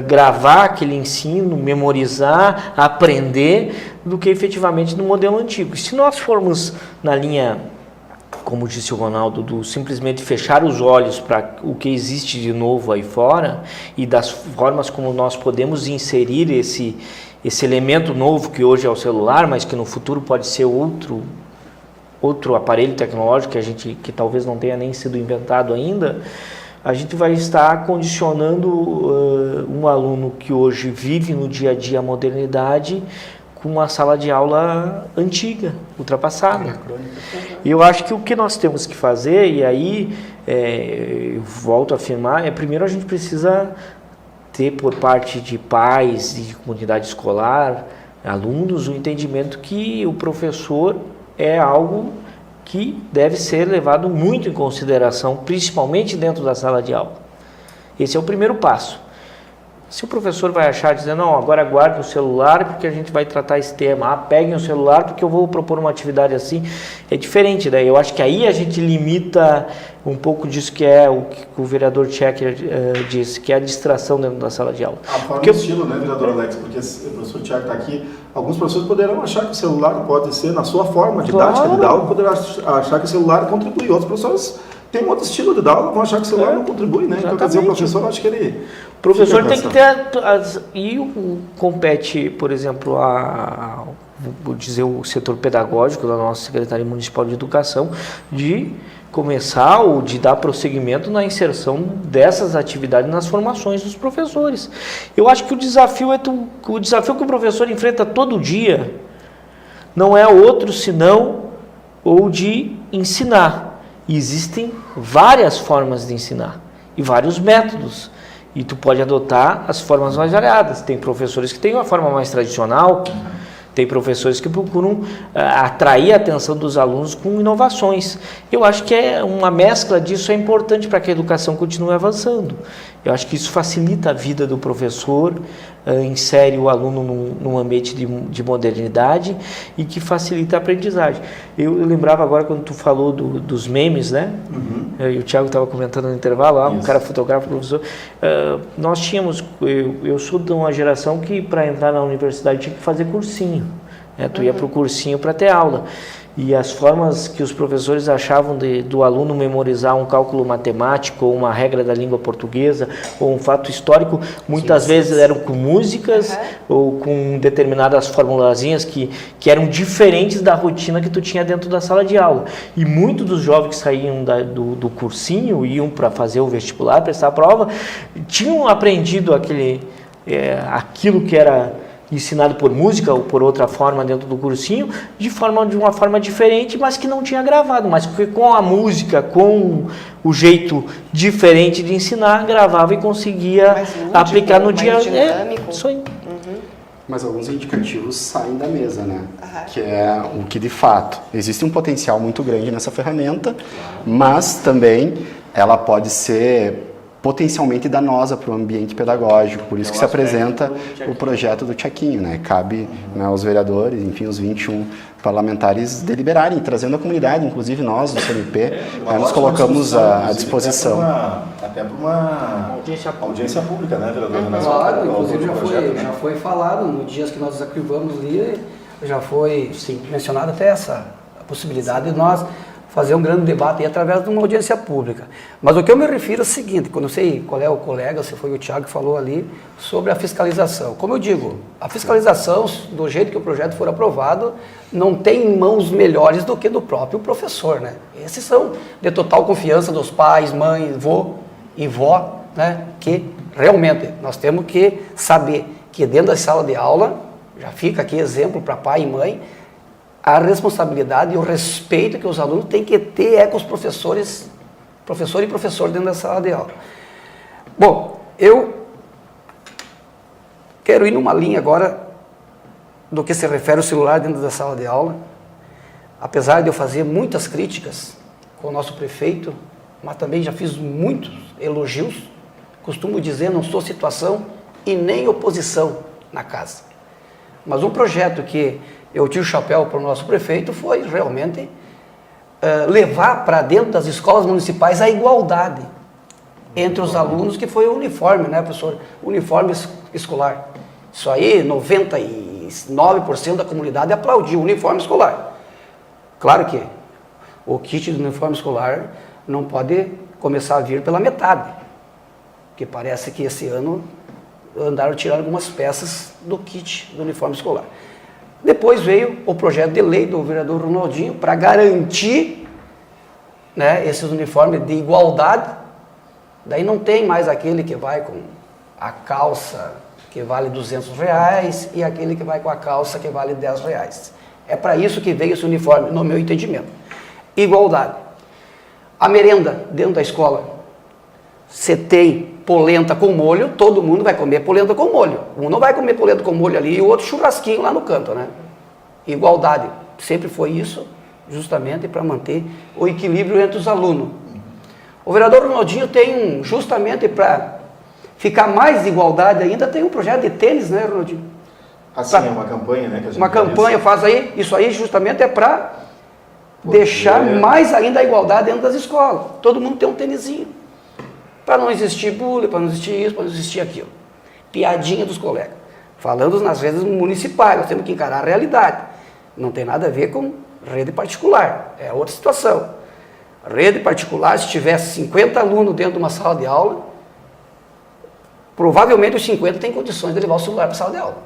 gravar aquele ensino, memorizar, aprender, do que efetivamente no modelo antigo. Se nós formos na linha, como disse o Ronaldo, do simplesmente fechar os olhos para o que existe de novo aí fora e das formas como nós podemos inserir esse elemento novo que hoje é o celular, mas que no futuro pode ser outro aparelho tecnológico que talvez não tenha nem sido inventado ainda, a gente vai estar condicionando um aluno que hoje vive no dia a dia a modernidade com uma sala de aula antiga, ultrapassada. E eu acho que o que nós temos que fazer, e aí eu volto a afirmar, primeiro a gente precisa ter por parte de pais e de comunidade escolar, alunos, o entendimento que o professor é algo que deve ser levado muito em consideração, principalmente dentro da sala de aula. Esse é o primeiro passo. Se o professor vai achar, dizendo, não, agora guarde o celular porque a gente vai tratar esse tema, peguem o celular porque eu vou propor uma atividade assim, é diferente. Daí eu acho que aí a gente limita um pouco disso que é o que o vereador Checker disse, que é a distração dentro da sala de aula. A forma de estilo, né, vereador Alex, porque o professor Tiago está aqui, alguns professores poderão achar que o celular pode ser, na sua forma didática de dar aula, poderão achar que o celular contribui. Outros professores têm um outro estilo de dar aula, vão achar que o celular não contribui, né? Então, quer dizer, o professor, acho que ele... O professor tem que ter... compete, por exemplo, vou dizer, o setor pedagógico da nossa Secretaria Municipal de Educação, de começar ou de dar prosseguimento na inserção dessas atividades nas formações dos professores. Eu acho que o desafio que o professor enfrenta todo dia não é outro senão ou de ensinar. E existem várias formas de ensinar e vários métodos. E tu pode adotar as formas mais variadas. Tem professores que têm uma forma mais tradicional, tem professores que procuram atrair a atenção dos alunos com inovações. Eu acho que uma mescla disso é importante para que a educação continue avançando. Eu acho que isso facilita a vida do professor, insere o aluno num ambiente de modernidade e que facilita a aprendizagem. Eu lembrava agora quando tu falou dos memes, né? Uhum. E o Tiago estava comentando no intervalo, um cara fotógrafo, professor. Nós tínhamos, eu sou de uma geração que para entrar na universidade tinha que fazer cursinho. né? Tu ia para o cursinho para ter aula. E as formas que os professores achavam do aluno memorizar um cálculo matemático, ou uma regra da língua portuguesa, ou um fato histórico, muitas vezes eram com músicas ou com determinadas formulazinhas que eram diferentes da rotina que tu tinha dentro da sala de aula. E muitos dos jovens que saíam do cursinho, iam para fazer o vestibular, prestar a prova, tinham aprendido aquilo que era ensinado por música ou por outra forma dentro do cursinho, de uma forma diferente, mas que não tinha gravado, mas que com a música, com o jeito diferente de ensinar, gravava e conseguia lúdico, aplicar no dia. Isso aí. Mas alguns indicativos saem da mesa, né? Que é o que de fato existe um potencial muito grande nessa ferramenta, mas também ela pode ser potencialmente danosa para o ambiente pedagógico, por isso que se apresenta o projeto do Tchequinho, né? Cabe, né, aos vereadores, enfim, os 21 parlamentares deliberarem, trazendo a comunidade, inclusive nós, do CNP, nos colocamos à disposição. Até para uma audiência pública, né, vereador? Claro, inclusive já foi falado, nos dias que nós arquivamos ali, já foi mencionada até essa possibilidade de nós fazer um grande debate aí através de uma audiência pública. Mas o que eu me refiro é o seguinte, quando eu sei qual é o colega, se foi o Thiago que falou ali, sobre a fiscalização. Como eu digo, a fiscalização, do jeito que o projeto for aprovado, não tem mãos melhores do que do próprio professor, né? Esses são de total confiança dos pais, mãe, vô e vó, né? Que realmente nós temos que saber que dentro da sala de aula, já fica aqui exemplo para pai e mãe, a responsabilidade e o respeito que os alunos têm que ter com os professores, professor e professor dentro da sala de aula. Bom, eu quero ir numa linha agora do que se refere ao celular dentro da sala de aula. Apesar de eu fazer muitas críticas com o nosso prefeito, mas também já fiz muitos elogios, costumo dizer, não sou situação e nem oposição na casa. Mas um projeto que eu tiro o chapéu para o nosso prefeito foi realmente levar para dentro das escolas municipais a igualdade entre os alunos, que foi o uniforme, né, professor? Uniforme escolar. Isso aí, 99% da comunidade aplaudiu o uniforme escolar. Claro que o kit do uniforme escolar não pode começar a vir pela metade, porque parece que esse ano andaram tirando algumas peças do kit do uniforme escolar. Depois veio o projeto de lei do vereador Ronaldinho para garantir, né, esses uniformes de igualdade. Daí não tem mais aquele que vai com a calça que vale R$200 e aquele que vai com a calça que vale R$10. É para isso que veio esse uniforme, no meu entendimento. Igualdade. A merenda dentro da escola, você tem polenta com molho, todo mundo vai comer polenta com molho. Um não vai comer polenta com molho ali e o outro churrasquinho lá no canto, né? Igualdade. Sempre foi isso, justamente para manter o equilíbrio entre os alunos. O vereador Ronaldinho tem justamente para ficar mais igualdade ainda, tem um projeto de tênis, né, Ronaldinho? Assim, é uma campanha, né? Que a gente uma campanha faz aí, isso aí justamente é para deixar mais ainda a igualdade dentro das escolas. Todo mundo tem um tênisinho. Para não existir bullying, para não existir isso, para não existir aquilo. Piadinha dos colegas. Falando nas redes municipais, nós temos que encarar a realidade. Não tem nada a ver com rede particular, é outra situação. Rede particular, se tivesse 50 alunos dentro de uma sala de aula, provavelmente os 50 têm condições de levar o celular para a sala de aula.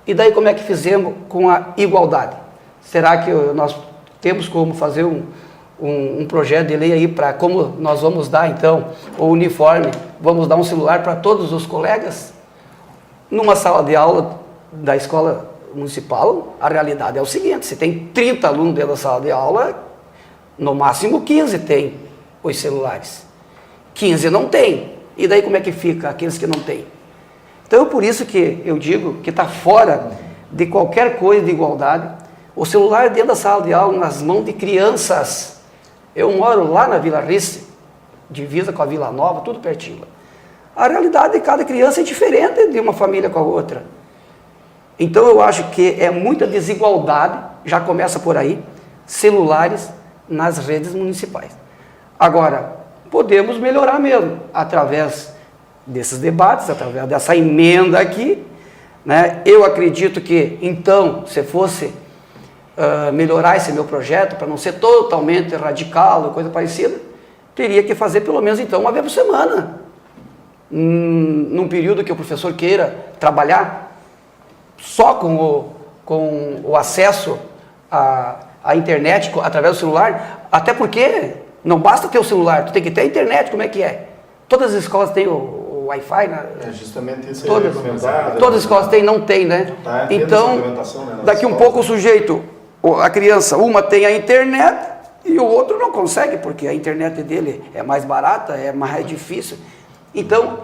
E daí como é que fizemos com a igualdade? Será que nós temos como fazer um projeto de lei aí para como nós vamos dar então o uniforme, vamos dar um celular para todos os colegas? Numa sala de aula da escola municipal, a realidade é o seguinte, se tem 30 alunos dentro da sala de aula, no máximo 15 tem os celulares. 15 não tem. E daí como é que fica aqueles que não têm? Então, por isso que eu digo que está fora de qualquer coisa de igualdade. O celular dentro da sala de aula, nas mãos de crianças. Eu moro lá na Vila Rice, divisa com a Vila Nova, tudo pertinho. A realidade de cada criança é diferente de uma família com a outra. Então, eu acho que é muita desigualdade, já começa por aí, celulares nas redes municipais. Agora, podemos melhorar mesmo, através desses debates, através dessa emenda aqui, né? Eu acredito que, então, se fosse melhorar esse meu projeto, para não ser totalmente radical ou coisa parecida, teria que fazer pelo menos, então, uma vez por semana. Num período que o professor queira trabalhar só com o acesso à internet através do celular, até porque não basta ter o celular, tu tem que ter a internet, como é que é? Todas as escolas têm o Wi-Fi, né? É justamente isso Todas, aí comentado. todas as escolas têm, não tem, né? Tá, então, né, daqui um pouco o sujeito, a criança, uma tem a internet e o outro não consegue, porque a internet dele é mais barata, é mais difícil. Então,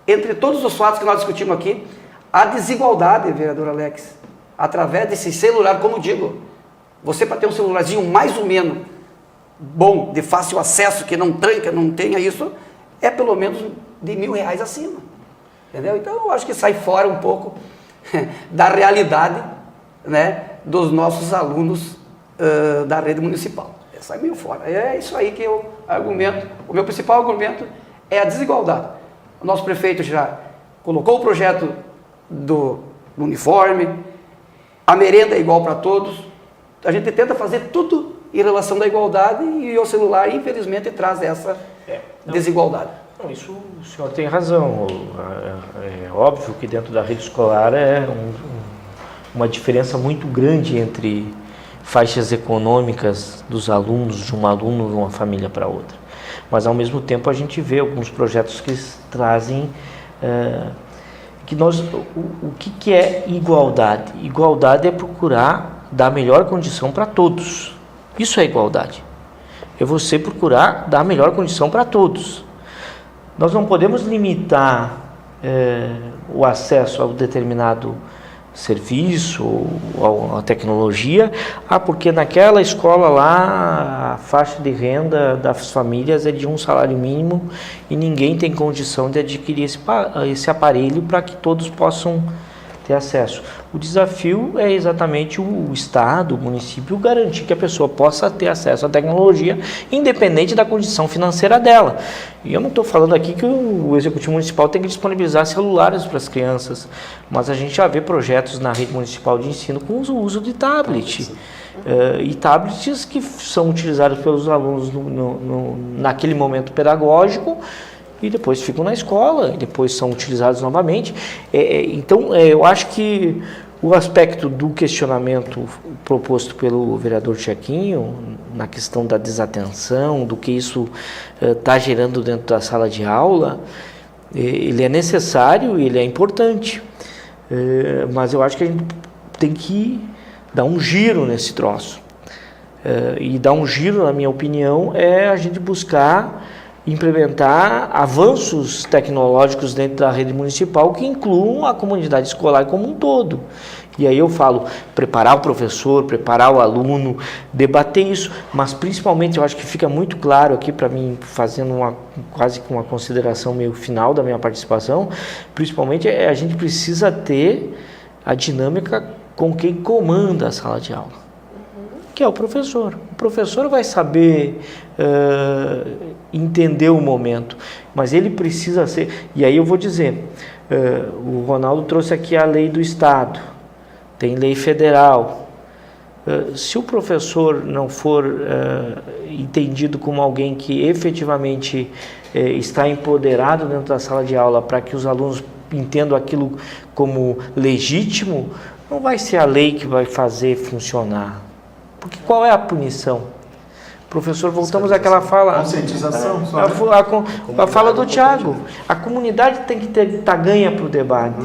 entre todos os fatos que nós discutimos aqui, a desigualdade, vereador Alex, através desse celular, como digo, você para ter um celularzinho mais ou menos bom, de fácil acesso, que não tranca, não tenha isso, é pelo menos de R$1.000 acima. Entendeu? Então, eu acho que sai fora um pouco da realidade, né, dos nossos alunos da rede municipal. Sai meio fora. É isso aí que eu argumento. O meu principal argumento é a desigualdade. O nosso prefeito já colocou o projeto do uniforme, a merenda é igual para todos. A gente tenta fazer tudo em relação da igualdade e o celular, infelizmente, traz essa desigualdade. Não, isso o senhor tem razão. É óbvio que dentro da rede escolar é uma diferença muito grande entre faixas econômicas dos alunos, de um aluno, de uma família para outra. Mas, ao mesmo tempo, a gente vê alguns projetos que trazem... o que é igualdade? Igualdade é procurar dar a melhor condição para todos. Isso é igualdade. É você procurar dar a melhor condição para todos. Nós não podemos limitar o acesso a um determinado serviço ou a tecnologia, porque naquela escola lá a faixa de renda das famílias é de um salário mínimo e ninguém tem condição de adquirir esse aparelho para que todos possam ter acesso. O desafio é exatamente o Estado, o município, garantir que a pessoa possa ter acesso à tecnologia, independente da condição financeira dela. E eu não estou falando aqui que o Executivo Municipal tem que disponibilizar celulares para as crianças, mas a gente já vê projetos na rede municipal de ensino com o uso de tablet. E tablets que são utilizados pelos alunos naquele momento pedagógico, e depois ficam na escola, e depois são utilizados novamente. Então, eu acho que o aspecto do questionamento proposto pelo vereador Tiaguinho, na questão da desatenção, do que isso está gerando dentro da sala de aula, ele é necessário e ele é importante. Mas eu acho que a gente tem que dar um giro nesse troço. E dar um giro, na minha opinião, é a gente buscar implementar avanços tecnológicos dentro da rede municipal que incluam a comunidade escolar como um todo. E aí eu falo, preparar o professor, preparar o aluno, debater isso, mas principalmente eu acho que fica muito claro aqui para mim, fazendo quase que uma consideração meio final da minha participação, principalmente a gente precisa ter a dinâmica com quem comanda a sala de aula, que é o professor. O professor vai saber entender o momento, mas ele precisa ser... E aí eu vou dizer, o Ronaldo trouxe aqui a lei do Estado, tem lei federal. Se o professor não for entendido como alguém que efetivamente está empoderado dentro da sala de aula para que os alunos entendam aquilo como legítimo, não vai ser a lei que vai fazer funcionar. Porque qual é a punição? Professor, voltamos àquela fala... Conscientização. A fala do Tiago. A comunidade tem que estar ganha para o debate.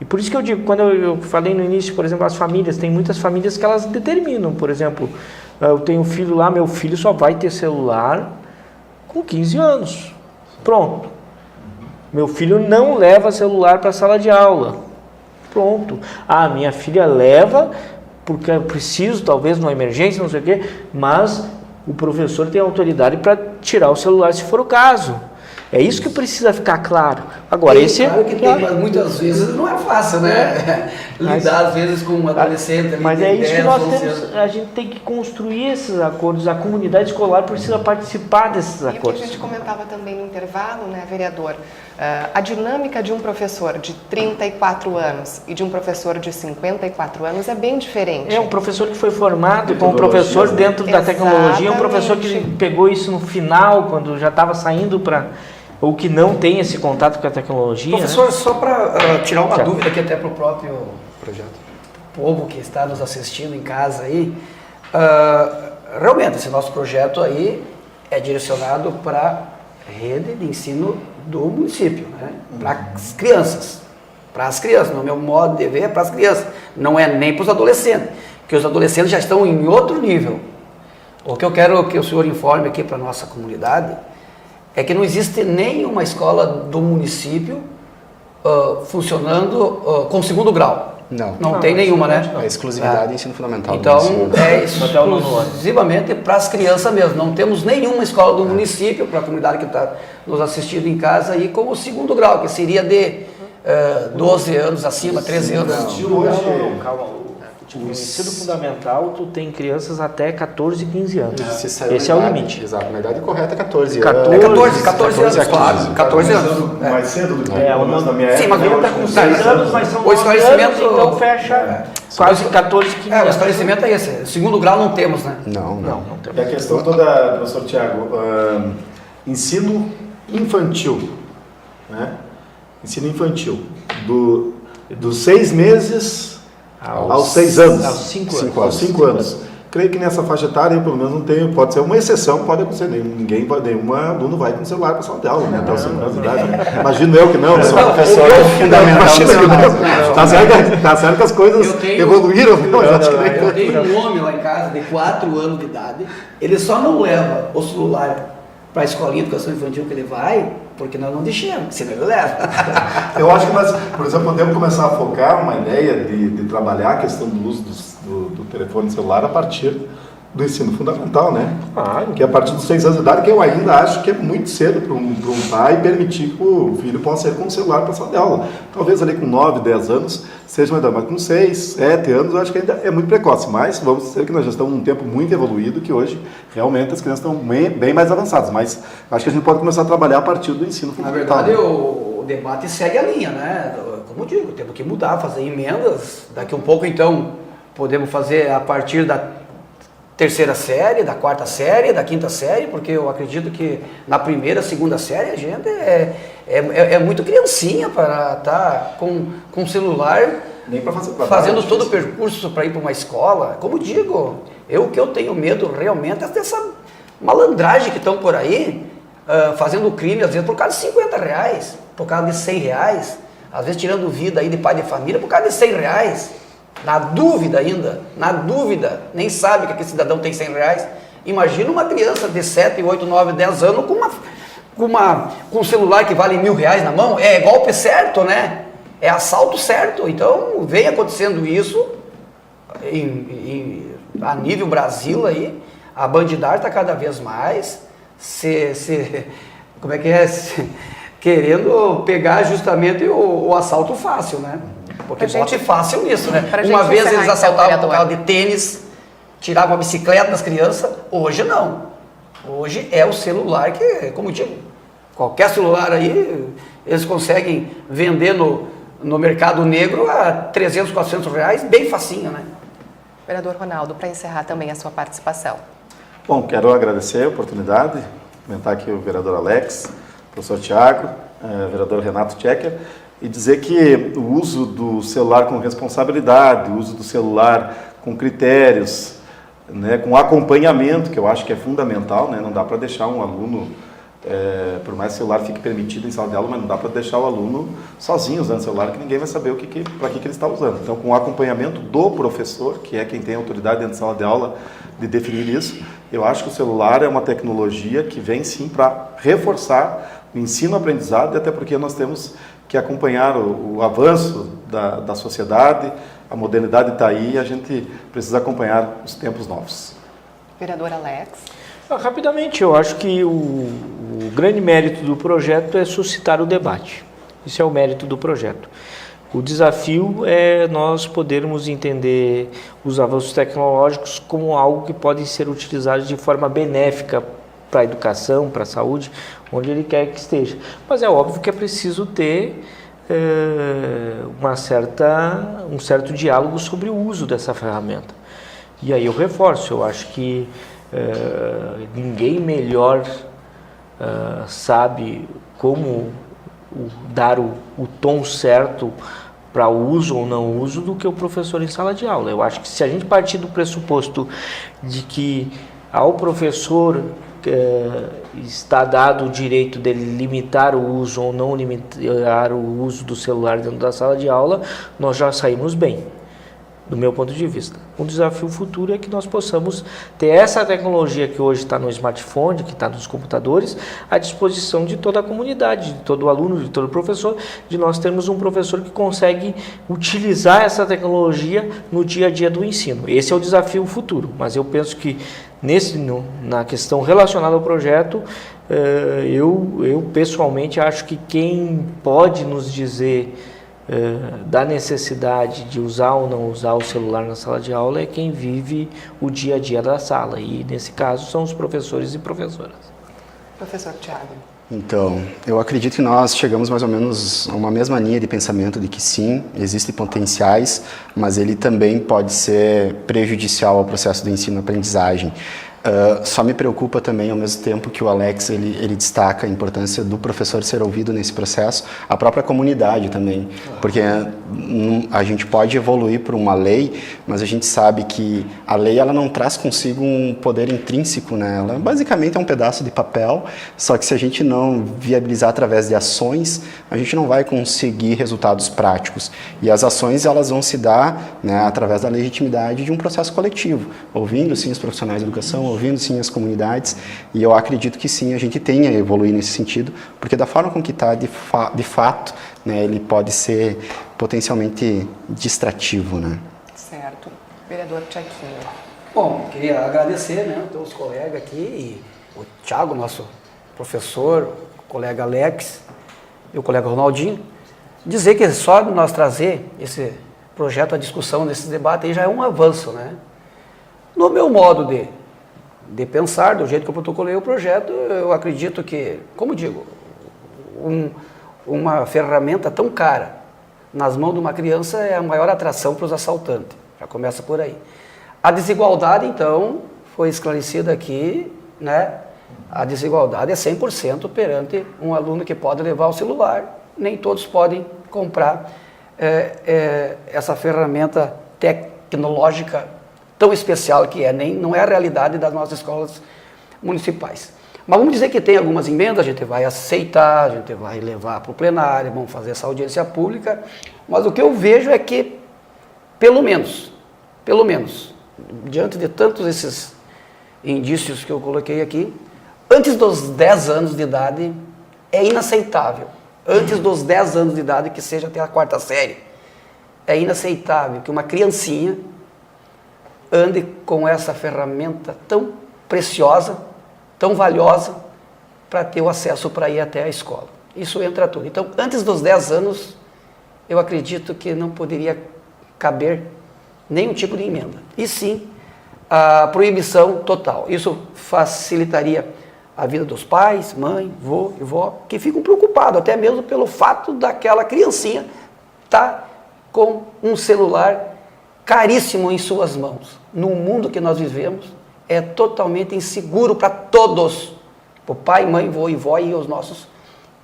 E por isso que eu digo, quando eu falei no início, por exemplo, as famílias, tem muitas famílias que elas determinam, por exemplo, eu tenho um filho lá, meu filho só vai ter celular com 15 anos. Pronto. Meu filho não leva celular para a sala de aula. Pronto. Ah, minha filha leva porque eu preciso, talvez, numa emergência, não sei o quê, mas o professor tem autoridade para tirar o celular se for o caso. É isso que precisa ficar claro. Agora, esse claro que tem, mas muitas vezes não é fácil, né? Lidar às vezes com um adolescente. Mas de é isso 10, que nós 11 temos, anos. a gente tem que construir esses acordos, a comunidade escolar precisa participar desses E o que a acordos. gente comentava também no intervalo, né, vereador, a dinâmica de um professor de 34 anos e de um professor de 54 anos é bem diferente. É um professor que foi formado como Metodologia, professor né? dentro da tecnologia, um Exatamente. professor que pegou isso no final, quando já estava saindo para... ou que não tem esse contato com a tecnologia. Professor, né? só para tirar uma Certo. dúvida aqui até para o próprio Projeto. povo que está nos assistindo em casa aí, realmente esse nosso projeto aí é direcionado para a rede de ensino do município, né? Para as crianças, no meu modo de ver é para as crianças, não é nem para os adolescentes, porque os adolescentes já estão em outro nível. O que eu quero que o senhor informe aqui para a nossa comunidade é que não existe nenhuma escola do município funcionando com segundo grau. Não tem nenhuma, né? A exclusividade é ensino fundamental. do Então, município. é Até o nono ano. exclusivamente para as crianças mesmo. Não temos nenhuma escola do município, para a comunidade que está nos assistindo em casa, aí como segundo grau, que seria de 12 anos acima, 13 anos. Calma. O ensino fundamental, tu tem crianças até 14, 15 anos. Se saiu Esse na é o idade, limite. Exato, na idade correta é 14 14, anos. 14 anos, a 15. claro. 14 anos. Mais cedo do que É, pelo menos na minha Sim, época. mas né, ele tá hoje, com com 6 seis anos, mas são O 9 esclarecimento- anos, então fecha quase 14, 15 O anos. esclarecimento é esse. Segundo grau não temos, né? Não. Não E a temos. questão toda, professor Tiago, ensino infantil, né? Ensino infantil, dos 6 meses aos 6 anos. Aos 5 anos. Aos 5 anos. Creio que nessa faixa etária, pelo menos, não tem, pode ser uma exceção, pode acontecer, nenhum aluno vai com celular para a sala de aula, né? Até os 5 anos de idade. Imagino eu que não, né? professor fundamental Imagino do que não. ensino. Tá certo que as coisas Eu tenho- evoluíram, mas acho que nem Eu tanto. tenho um homem lá em casa de 4 anos de idade, ele só não leva o celular para a escolinha de educação infantil que ele vai, porque nós não deixamos, senão ele leva. Eu acho que nós, por exemplo, podemos começar a focar uma ideia de trabalhar a questão do uso do telefone celular a partir do ensino fundamental, né? Claro. Que é a partir dos 6 anos de idade, que eu ainda acho que é muito cedo para um pai permitir que o filho possa ir com o celular para a sala de aula. Talvez ali com 9, 10 anos seja melhor, mas com 6, 7 anos eu acho que ainda é muito precoce. Mas vamos dizer que nós já estamos num tempo muito evoluído, que hoje realmente as crianças estão bem mais avançadas. Mas acho que a gente pode começar a trabalhar a partir do ensino Na fundamental. verdade, né? o debate segue a linha, né? Como eu digo, temos que mudar, fazer emendas. Daqui um pouco, então, podemos fazer a partir da 3ª série, da 4ª série, da 5ª série, porque eu acredito que na 1ª, 2ª série a gente é muito criancinha para estar com celular, Nem para fazer trabalho. fazendo todo o percurso para ir para uma escola. Como digo, o que eu tenho medo realmente é dessa malandragem que estão por aí, fazendo crime, às vezes por causa de R$50, por causa de R$100, às vezes tirando vida aí de pai de família por causa de R$100. Na dúvida ainda, nem sabe que aquele cidadão tem R$100. Imagina uma criança de 7, 8, 9, 10 anos com um celular que vale R$1.000 na mão, é golpe certo, né? É assalto certo. Então, vem acontecendo isso a nível Brasil aí, a bandidagem está cada vez mais querendo pegar justamente o assalto fácil, né? Porque bota fácil nisso, né? Pra Uma gente vez encerrar, eles então, assaltavam por vereador. causa de tênis, tiravam a bicicleta das crianças, hoje não. Hoje é o celular que, como eu digo, qualquer celular aí, eles conseguem vender no mercado negro a R$300, R$400, bem facinho, né? Vereador Ronaldo, para encerrar também a sua participação. Bom, quero agradecer a oportunidade, comentar aqui o vereador Alex, o professor Tiago, o vereador Renato Tchecker, e dizer que o uso do celular com responsabilidade, o uso do celular com critérios, né, com acompanhamento, que eu acho que é fundamental, né, não dá para deixar um aluno, por mais que o celular fique permitido em sala de aula, mas não dá para deixar o aluno sozinho usando o celular, que ninguém vai saber para que ele está usando. Então, com o acompanhamento do professor, que é quem tem autoridade dentro da sala de aula de definir isso, eu acho que o celular é uma tecnologia que vem sim para reforçar o ensino-aprendizado, e até porque nós temos que acompanhar o avanço da sociedade, a modernidade está aí e a gente precisa acompanhar os tempos novos. Vereador Alex. Rapidamente, eu acho que o O grande mérito do projeto é suscitar o debate. Isso é o mérito do projeto. O desafio é nós podermos entender os avanços tecnológicos como algo que pode ser utilizado de forma benéfica para a educação, para a saúde, onde ele quer que esteja. Mas é óbvio que é preciso ter um certo diálogo sobre o uso dessa ferramenta. E aí eu reforço, eu acho que ninguém melhor sabe como dar o tom certo para o uso ou não uso do que o professor em sala de aula. Eu acho que se a gente partir do pressuposto de que ao professor está dado o direito dele limitar o uso ou não limitar o uso do celular dentro da sala de aula, nós já saímos bem, do meu ponto de vista. Um desafio futuro é que nós possamos ter essa tecnologia que hoje está no smartphone, que está nos computadores, à disposição de toda a comunidade, de todo aluno, de todo professor, de nós termos um professor que consegue utilizar essa tecnologia no dia a dia do ensino. Esse é o desafio futuro, mas eu penso que na questão relacionada ao projeto, eu pessoalmente acho que quem pode nos dizer da necessidade de usar ou não usar o celular na sala de aula é quem vive o dia a dia da sala, e nesse caso são os professores e professoras. Professor Tiago. Então, eu acredito que nós chegamos mais ou menos a uma mesma linha de pensamento de que sim, existem potenciais, mas ele também pode ser prejudicial ao processo do ensino-aprendizagem. Só me preocupa também, ao mesmo tempo que o Alex ele destaca a importância do professor ser ouvido nesse processo, a própria comunidade também, porque a gente pode evoluir por uma lei, mas a gente sabe que a lei ela não traz consigo um poder intrínseco, né? Ela basicamente é um pedaço de papel, só que se a gente não viabilizar através de ações, a gente não vai conseguir resultados práticos. E as ações elas vão se dar, né, através da legitimidade de um processo coletivo, ouvindo sim os profissionais de educação, ouvindo sim as comunidades, e eu acredito que sim, a gente tenha a evoluir nesse sentido, porque da forma com que está, de fato, né, ele pode ser potencialmente distrativo, né? Certo. Vereador Tiaguinho. Bom, queria agradecer, né, todos os colegas aqui, e o Thiago, nosso professor, o colega Alex e o colega Ronaldinho, dizer que só nós trazer esse projeto à discussão, nesse debate, aí já é um avanço, né? No meu modo de pensar, do jeito que eu protocolei o projeto, eu acredito que, como digo, uma ferramenta tão cara nas mãos de uma criança é a maior atração para os assaltantes. Já começa por aí. A desigualdade, então, foi esclarecida aqui, né? A desigualdade é 100% perante um aluno que pode levar o celular. Nem todos podem comprar essa ferramenta tecnológica tão especial que é, não é a realidade das nossas escolas municipais. Mas vamos dizer que tem algumas emendas, a gente vai aceitar, a gente vai levar para o plenário, vamos fazer essa audiência pública, mas o que eu vejo é que, pelo menos, diante de tantos esses indícios que eu coloquei aqui, antes dos 10 anos de idade, é inaceitável. Antes dos 10 anos de idade, que seja até a 4ª série, é inaceitável que uma criancinha ande com essa ferramenta tão preciosa, tão valiosa, para ter o acesso para ir até a escola. Isso entra tudo. Então, antes dos 10 anos, eu acredito que não poderia caber nenhum tipo de emenda. E sim, a proibição total. Isso facilitaria a vida dos pais, mãe, vô e vó, que ficam preocupados, até mesmo pelo fato daquela criancinha estar com um celular caríssimo em suas mãos. No mundo que nós vivemos, é totalmente inseguro para todos. O pai, mãe, vô e vó e os nossos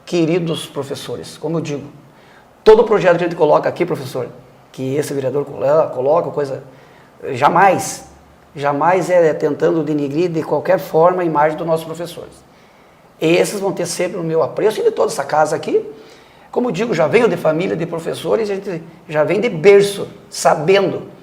queridos professores. Como eu digo, todo projeto que a gente coloca aqui, professor, que esse vereador coloca, coisa, jamais é tentando denigrir de qualquer forma a imagem dos nossos professores. Esses vão ter sempre o meu apreço e de toda essa casa aqui. Como eu digo, já venho de família de professores, a gente já vem de berço, sabendo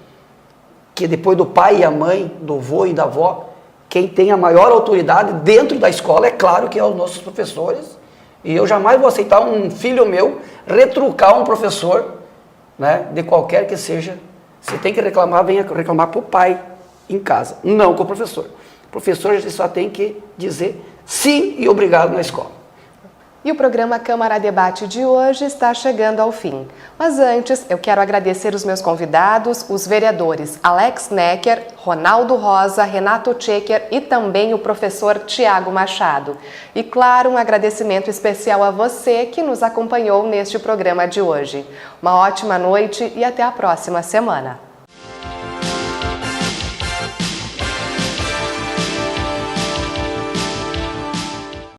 que depois do pai e a mãe, do vô e da avó, quem tem a maior autoridade dentro da escola, é claro que é os nossos professores. E eu jamais vou aceitar um filho meu retrucar um professor, né, de qualquer que seja. Se tem que reclamar, venha reclamar para o pai em casa, não com o professor. O professor a gente só tem que dizer sim e obrigado na escola. E o programa Câmara Debate de hoje está chegando ao fim. Mas antes, eu quero agradecer os meus convidados, os vereadores Alex Necker, Ronaldo Rosa, Renato Tchecker e também o professor Tiago Machado. E claro, um agradecimento especial a você que nos acompanhou neste programa de hoje. Uma ótima noite e até a próxima semana.